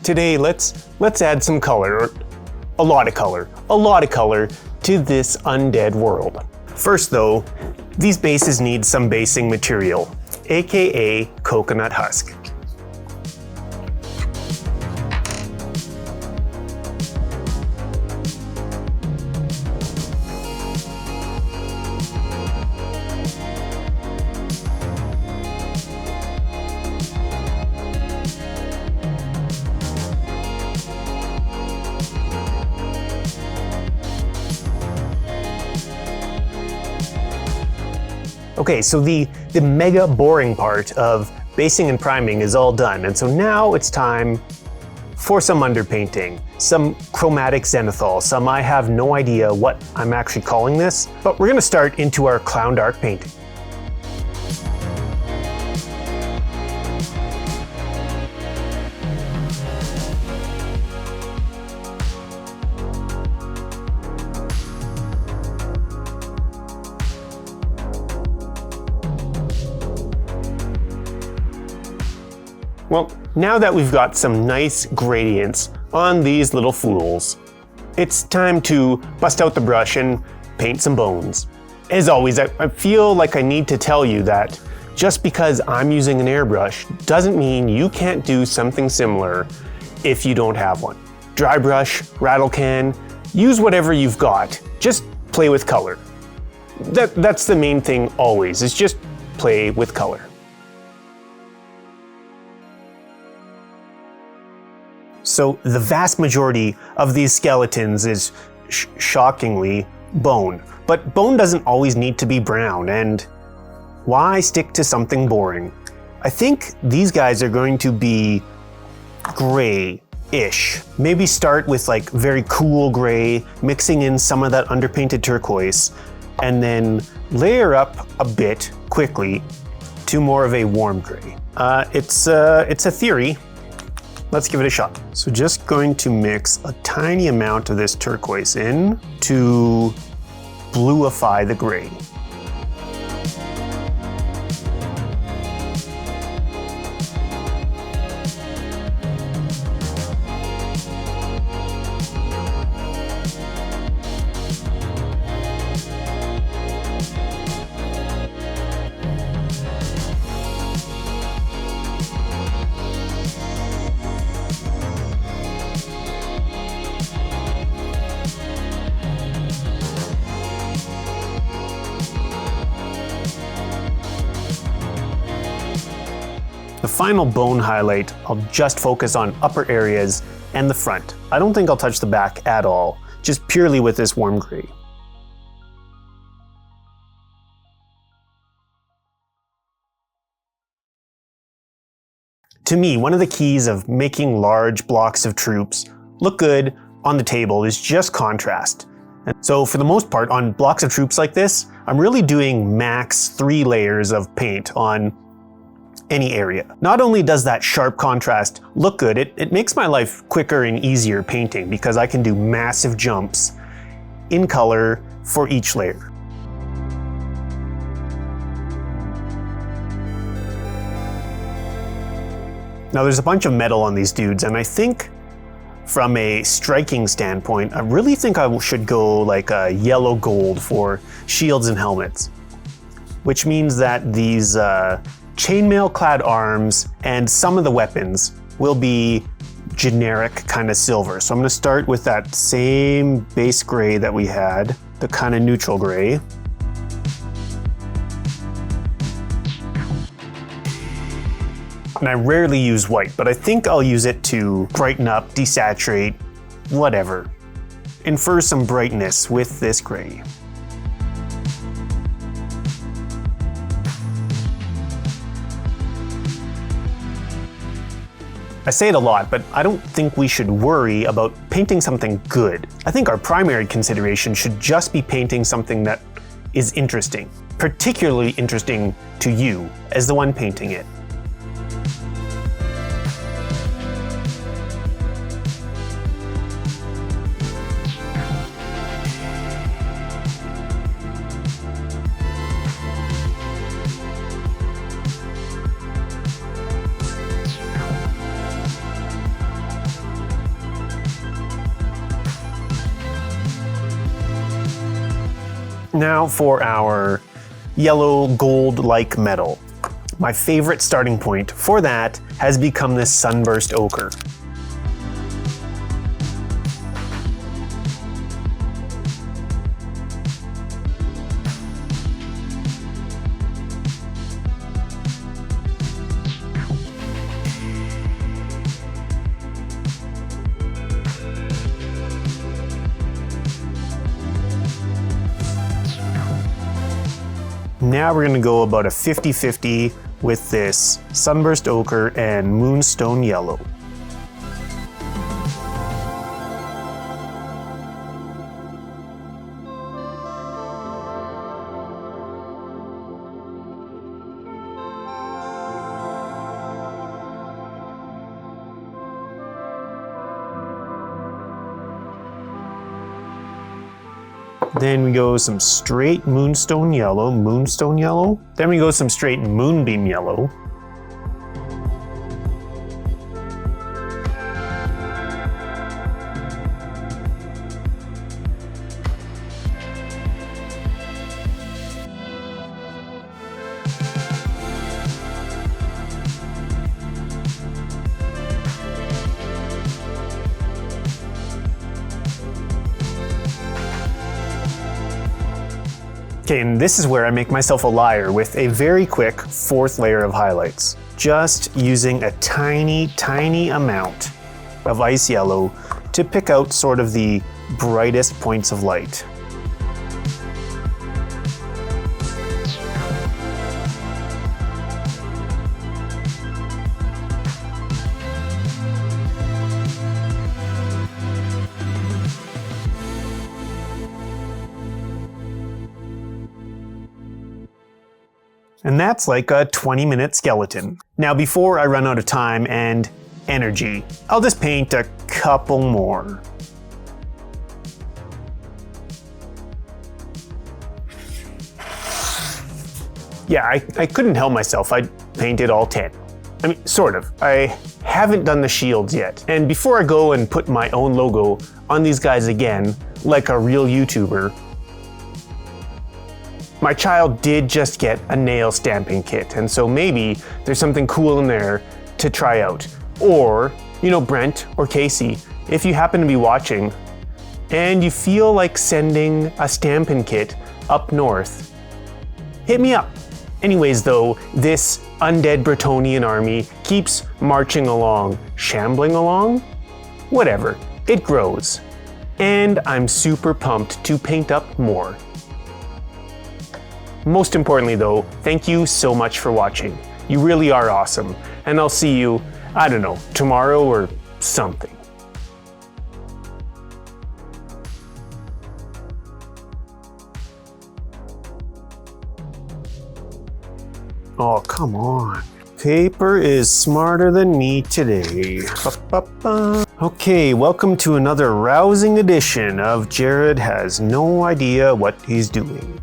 Today, let's add some color, or a lot of color to this undead world. First though, these bases need some basing material, aka coconut husk. Okay, so the mega boring part of basing and priming is all done, and so now it's time for some underpainting, some chromatic zenithal, some I have no idea what I'm actually calling this, but we're gonna start into our clown dark painting. Well, now that we've got some nice gradients on these little fools, it's time to bust out the brush and paint some bones. As always, I feel like I need to tell you that just because I'm using an airbrush doesn't mean you can't do something similar if you don't have one. Dry brush, rattle can, use whatever you've got. Just play with color. That's the main thing always, is just play with color. So the vast majority of these skeletons is shockingly bone. But bone doesn't always need to be brown, and why stick to something boring? I think these guys are going to be gray-ish. Maybe start with like very cool gray, mixing in some of that underpainted turquoise, and then layer up a bit quickly to more of a warm gray. It's a theory. Let's give it a shot. So just going to mix a tiny amount of this turquoise in to bluify the gray. The final bone highlight, I'll just focus on upper areas and the front. I don't think I'll touch the back at all, just purely with this warm gray. To me, one of the keys of making large blocks of troops look good on the table is just contrast. And so for the most part, on blocks of troops like this, I'm really doing max 3 layers of paint on any area. Not only does that sharp contrast look good, it makes my life quicker and easier painting because I can do massive jumps in color for each layer. Now there's a bunch of metal on these dudes, and I think from a striking standpoint, I really think I should go like a yellow gold for shields and helmets, which means that these chainmail clad arms and some of the weapons will be generic kind of silver. So I'm going to start with that same base gray that we had, the kind of neutral gray. And I rarely use white, but I think I'll use it to brighten up, desaturate, whatever. Infer some brightness with this gray. I say it a lot, but I don't think we should worry about painting something good. I think our primary consideration should just be painting something that is interesting, particularly interesting to you as the one painting it. Now for our yellow gold-like metal. My favorite starting point for that has become this sunburst ochre. Now we're going to go about a 50-50 with this sunburst ochre and moonstone yellow. Then we go some straight moonstone yellow. Then we go some straight moonbeam yellow. Okay, and this is where I make myself a liar with a very quick fourth layer of highlights. Just using a tiny, tiny amount of ice yellow to pick out sort of the brightest points of light. And that's like a 20-minute skeleton. Now before I run out of time and energy, I'll just paint a couple more. Yeah, I couldn't help myself. I painted all 10. I mean, sort of. I haven't done the shields yet. And before I go and put my own logo on these guys again, like a real YouTuber, my child did just get a nail stamping kit, and so maybe there's something cool in there to try out. Or, you know, Brent or Casey, if you happen to be watching and you feel like sending a stampin' kit up north, hit me up. Anyways though, this undead Bretonnian army keeps marching along, shambling along? Whatever, it grows. And I'm super pumped to paint up more. Most importantly though, thank you so much for watching. You really are awesome. And I'll see you, I don't know, tomorrow or something. Oh, come on. Paper is smarter than me today. Ba-ba-ba. Okay, welcome to another rousing edition of Jared Has No Idea What He's Doing.